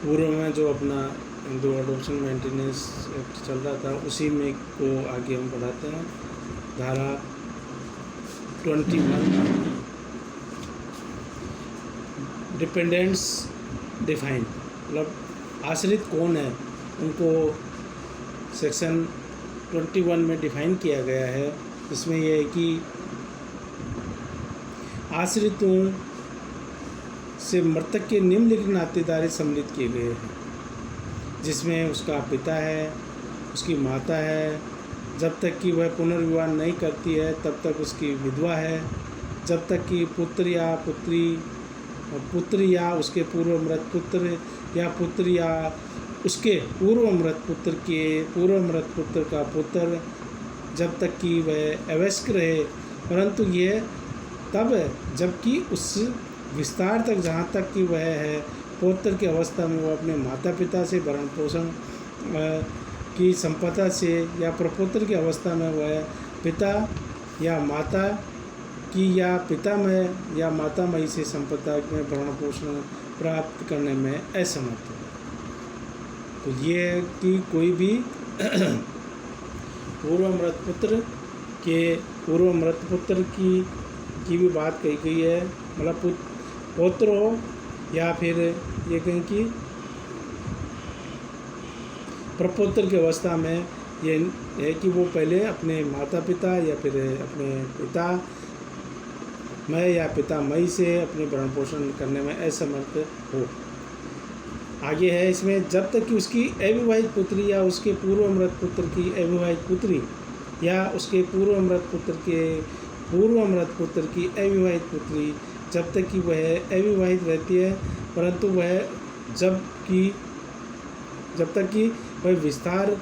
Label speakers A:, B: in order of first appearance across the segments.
A: पूर्व में जो अपना हिंदू अडोप्शन मेंटेनेंस एक्ट चल रहा था उसी में को आगे हम पढ़ाते हैं। धारा 21 डिपेंडेंट्स डिफाइन, मतलब आश्रित कौन है उनको सेक्शन 21 में डिफाइन किया गया है। इसमें यह है कि आश्रितों से मृतक के निम्नलिखित नातेदारी सम्मिलित किए गए हैं, जिसमें उसका पिता है, उसकी माता है, जब तक कि वह पुनर्विवाह नहीं करती है तब तक उसकी विधवा है, जब तक कि पुत्र या उसके पूर्व मृत पुत्र या पुत्र या उसके पूर्व मृत पुत्र का पुत्र, जब तक कि वह अवयस्क रहे, परंतु यह तब जबकि उस विस्तार तक जहाँ तक कि वह है पौत्र की अवस्था में वह अपने माता पिता से भरण पोषण की संपदा से, या प्रपौत्र की अवस्था में वह पिता या माता की या पितामह या मातामही से संपदा में भरण पोषण प्राप्त करने में असमर्थ है। तो ये है कि कोई भी पूर्व मृत पुत्र की भी बात कही गई है, मतलब पौत्र हो या फिर ये कहें कि प्रपौत्र की अवस्था में ये है कि वो पहले अपने माता पिता या फिर अपने पिता मैं या पितामही से अपने भरण पोषण करने में असमर्थ हो। आगे है इसमें, जब तक कि उसकी अविवाहित पुत्री या उसके पूर्व मृत पुत्र की अविवाहित पुत्री या उसके पूर्व मृत पुत्र की अविवाहित पुत्री, जब तक कि वह अविवाहित रहती है, परंतु वह जब तक कि वह विस्तार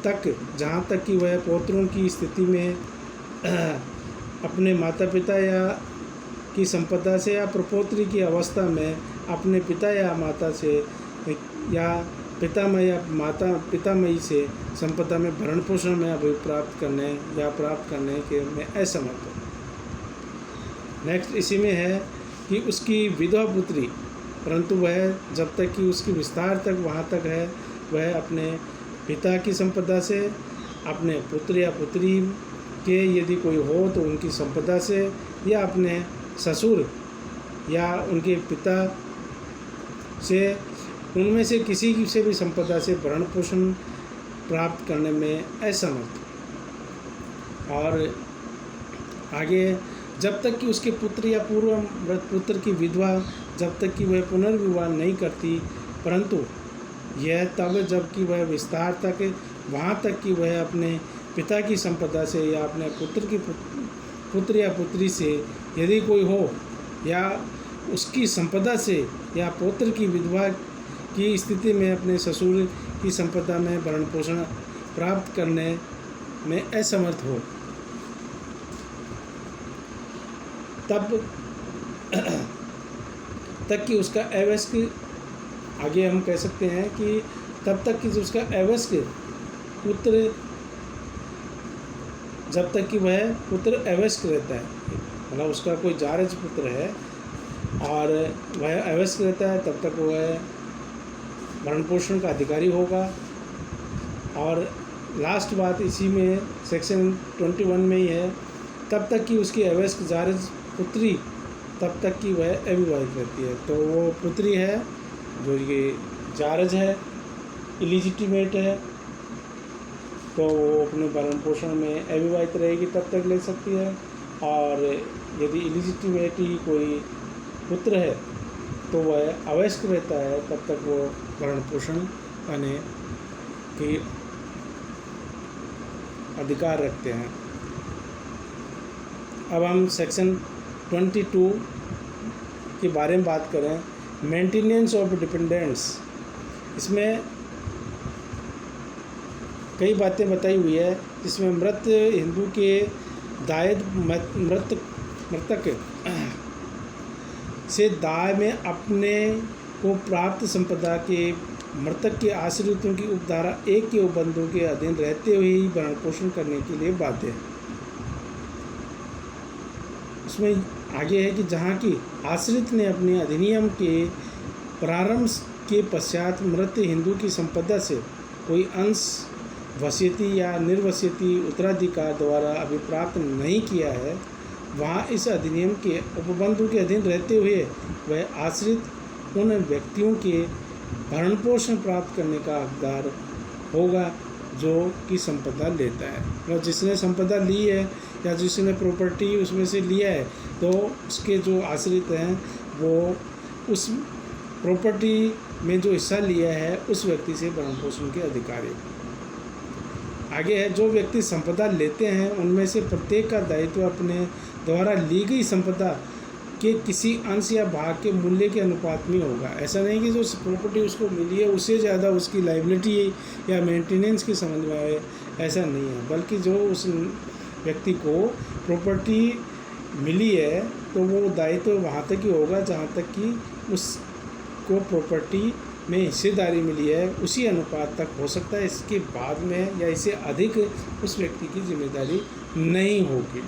A: तक जहाँ तक कि वह पौत्रों की स्थिति में अपने माता पिता या की संपदा से या प्रपौत्री की अवस्था में अपने पिता या माता से या पितामह या पितामही से संपदा में भरण पोषण में अभी प्राप्त करने के में असमर्थ है। नेक्स्ट इसी में है कि उसकी विधवा पुत्री, परंतु वह जब तक कि उसकी विस्तार तक वहाँ तक है वह अपने पिता की संपदा से, अपने पुत्र या पुत्री के यदि कोई हो तो उनकी संपदा से, या अपने ससुर या उनके पिता से, उनमें से किसी से भी संपदा से भरण पोषण प्राप्त करने में असमर्थ। और आगे, जब तक कि उसके पुत्र या पूर्व मृत पुत्र की विधवा, जब तक कि वह पुनर्विवाह नहीं करती, परंतु यह तब जबकि वह विस्तार तक वहाँ तक कि वह अपने पिता की संपदा से या अपने पुत्र या पुत्री से यदि कोई हो, या उसकी संपदा से या पौत्र की विधवा की स्थिति में अपने ससुर की संपदा में भरण पोषण प्राप्त करने में असमर्थ हो, तब तक कि उसका अवयस्क, आगे हम कह सकते हैं कि तब तक कि उसका अवयस्क पुत्र, जब तक कि वह पुत्र अवयस्क रहता है, मतलब उसका कोई जारज पुत्र है और वह अवयस्क रहता है, तब तक वह भरण पोषण का अधिकारी होगा। और लास्ट बात इसी में सेक्शन 21 में ही है, तब तक कि उसकी अवयस्क जारज पुत्री, तब तक कि वह अविवाहित रहती है। तो वो पुत्री है जो ये जारज है, इलिजिटिमेट है, तो वो अपने भरण पोषण में अविवाहित रहेगी तब तक ले सकती है। और यदि इलिजिटिमेट ही कोई पुत्र है तो वह अवयस्क रहता है, तब तक वो भरण पोषण पाने के अधिकार रखते हैं। अब हम सेक्शन 22 के बारे में बात करें, मेंटेनेंस ऑफ डिपेंडेंट्स। इसमें कई बातें बताई हुई है, जिसमें मृत हिंदू के दायद मृतक से दाय में अपने को प्राप्त संपदा के मृतक के आश्रितों की उपधारा 1 के उपबंधों के अधीन रहते हुए ही भरण पोषण करने के लिए बाध्य है। उसमें आगे है कि जहाँ की आश्रित ने अपने अधिनियम के प्रारंभ के पश्चात मृत हिंदू की संपदा से कोई अंश वसीयती या निर्वसीयती उत्तराधिकार द्वारा अभिप्राप्त नहीं किया है, वहाँ इस अधिनियम के उपबंधों के अधीन रहते हुए वह आश्रित उन व्यक्तियों के भरण पोषण प्राप्त करने का हकदार होगा जो कि संपदा लेता है। मतलब जिसने संपदा ली है या जिसने प्रॉपर्टी उसमें से लिया है, तो उसके जो आश्रित हैं वो उस प्रॉपर्टी में जो हिस्सा लिया है उस व्यक्ति से भरण पोषण के अधिकारी। आगे है, जो व्यक्ति संपदा लेते हैं उनमें से प्रत्येक का दायित्व अपने द्वारा ली गई संपदा के किसी अंश या भाग के मूल्य के अनुपात में होगा। ऐसा नहीं कि जो प्रॉपर्टी उसको मिली है उससे ज़्यादा उसकी लायबिलिटी या मेंटेनेंस के संबंध में है, ऐसा नहीं है, बल्कि जो उस व्यक्ति को प्रॉपर्टी मिली है तो वो दायित्व वहाँ तक ही होगा जहाँ तक कि उसको प्रॉपर्टी में हिस्सेदारी मिली है उसी अनुपात तक हो सकता है। इसके बाद में या इससे अधिक उस व्यक्ति की जिम्मेदारी नहीं होगी।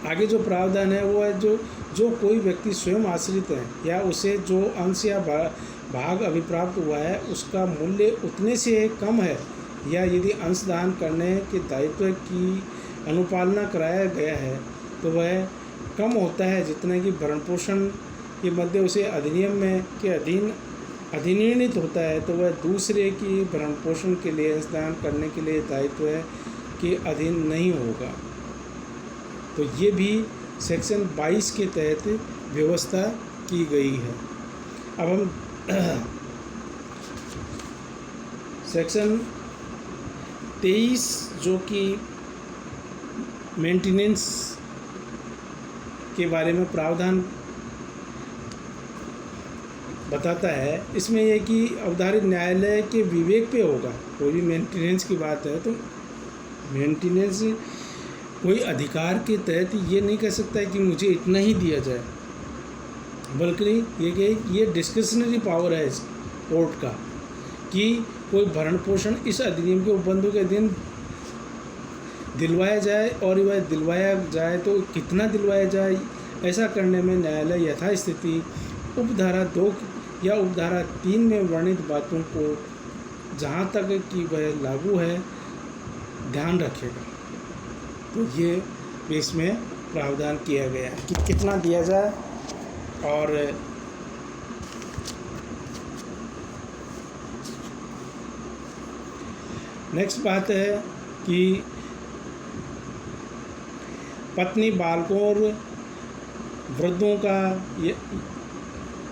A: आगे जो प्रावधान है वो है, जो कोई व्यक्ति स्वयं आश्रित है या उसे जो अंश या भाग अभिप्राप्त हुआ है उसका मूल्य उतने से कम है, या यदि अंशदान करने के दायित्व की अनुपालना कराया गया है तो वह कम होता है जितना कि भरण पोषण के मध्य उसे अधिनियम में के अधीन अधिनियमित होता है, तो वह दूसरे की भरण पोषण के लिए अंशदान करने के लिए दायित्व के अधीन नहीं होगा। तो ये भी सेक्शन 22 के तहत व्यवस्था की गई है। अब हम सेक्शन 23 जो कि मेंटेनेंस के बारे में प्रावधान बताता है, इसमें यह कि अवधारित न्यायालय के विवेक पे होगा। कोई भी मेंटेनेंस की बात है तो मेंटेनेंस कोई अधिकार के तहत ये नहीं कह सकता है कि मुझे इतना ही दिया जाए, बल्कि ये डिस्क्रिशनरी पावर है इस कोर्ट का कि कोई भरण पोषण इस अधिनियम के उपबंधों के अधीन दिलवाया जाए, और वह दिलवाया जाए तो कितना दिलवाया जाए, ऐसा करने में न्यायालय यथास्थिति उपधारा 2 या उपधारा 3 में वर्णित बातों को जहाँ तक कि वह लागू है ध्यान रखेगा। तो ये इसमें प्रावधान किया गया है कि कितना दिया जाए। और नेक्स्ट बात है कि पत्नी, बालकों और वृद्धों का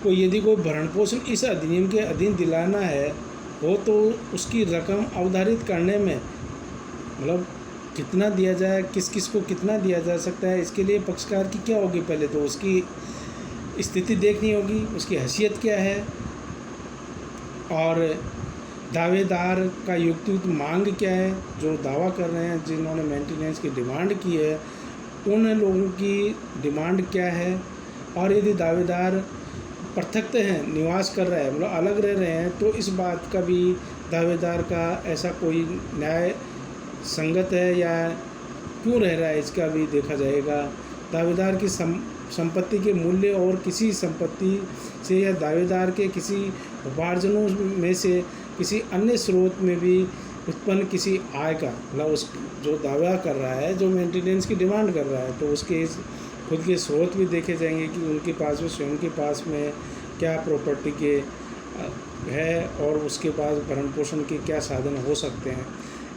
A: को यदि कोई भरण पोषण इस अधिनियम के अधीन दिलाना है हो तो उसकी रकम अवधारित करने में मतलब कितना दिया जाए, किस किस को कितना दिया जा सकता है, इसके लिए पक्षकार की क्या होगी, पहले तो उसकी स्थिति देखनी होगी, उसकी हैसियत क्या है, और दावेदार का युक्तियुक्त मांग क्या है, जो दावा कर रहे हैं जिन्होंने मेंटेनेंस की डिमांड की है उन लोगों की डिमांड क्या है, और यदि दावेदार पृथक हैं, निवास कर रहे हैं, मतलब अलग रह रहे हैं, तो इस बात का भी दावेदार का ऐसा कोई न्याय संगत है या क्यों रह रहा है इसका भी देखा जाएगा। दावेदार की संपत्ति के मूल्य और किसी संपत्ति से या दावेदार के किसी उपार्जनों में से किसी अन्य स्रोत में भी उत्पन्न किसी आय का, मतलब उस जो दावा कर रहा है, जो मेंटेनेंस की डिमांड कर रहा है, तो उसके खुद के स्रोत भी देखे जाएंगे कि उनके पास में स्वयं के पास में क्या प्रॉपर्टी के है और उसके पास भरण पोषण के क्या साधन हो सकते हैं।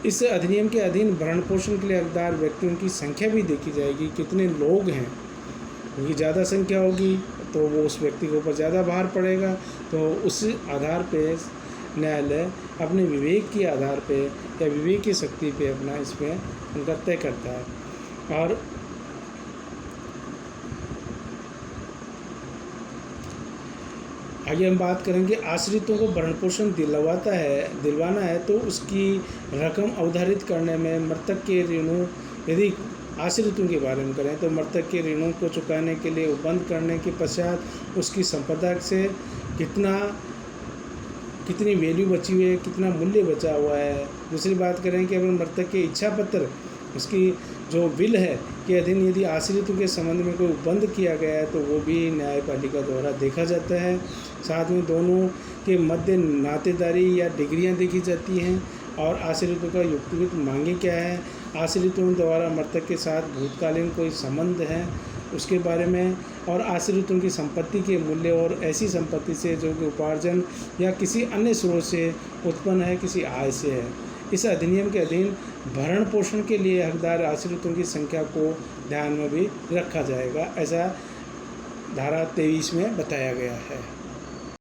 A: इस अधिनियम के अधीन भरण पोषण के लिए हकदार व्यक्तियों की संख्या भी देखी जाएगी, कितने लोग हैं, क्योंकि ज़्यादा संख्या होगी तो वो उस व्यक्ति के ऊपर ज़्यादा भार पड़ेगा। तो उस आधार पे न्यायालय अपने विवेक के आधार पे या विवेक की शक्ति पे अपना इसमें उनका तय करता है। और आगे हम बात करेंगे, आश्रितों को भरण पोषण दिलवाना है तो उसकी रकम अवधारित करने में मृतक के ऋणों, यदि आश्रितों के बारे में करें तो मृतक के ऋणों को चुकाने के लिए उपबंध करने के पश्चात उसकी संपदा से कितनी वैल्यू बची हुई है, कितना मूल्य बचा हुआ है। दूसरी बात करें कि अगर मृतक के इच्छा पत्र उसकी जो विल है के अधीन यदि आश्रितों के संबंध में कोई उपबंध किया गया है तो वो भी न्यायपालिका द्वारा देखा जाता है। साथ में दोनों के मध्य नातेदारी या डिग्रियां देखी जाती हैं और आश्रितों का युक्तिगत मांगे क्या है, आश्रितों द्वारा मृतक के साथ भूतकालीन कोई संबंध है उसके बारे में, और आश्रितों की संपत्ति के मूल्य और ऐसी संपत्ति से जो कि उपार्जन या किसी अन्य स्रोत से उत्पन्न है, किसी आय से है। इस अधिनियम के अधीन भरण पोषण के लिए हकदार आश्रितों की संख्या को ध्यान में भी रखा जाएगा, ऐसा धारा 23 में बताया गया है।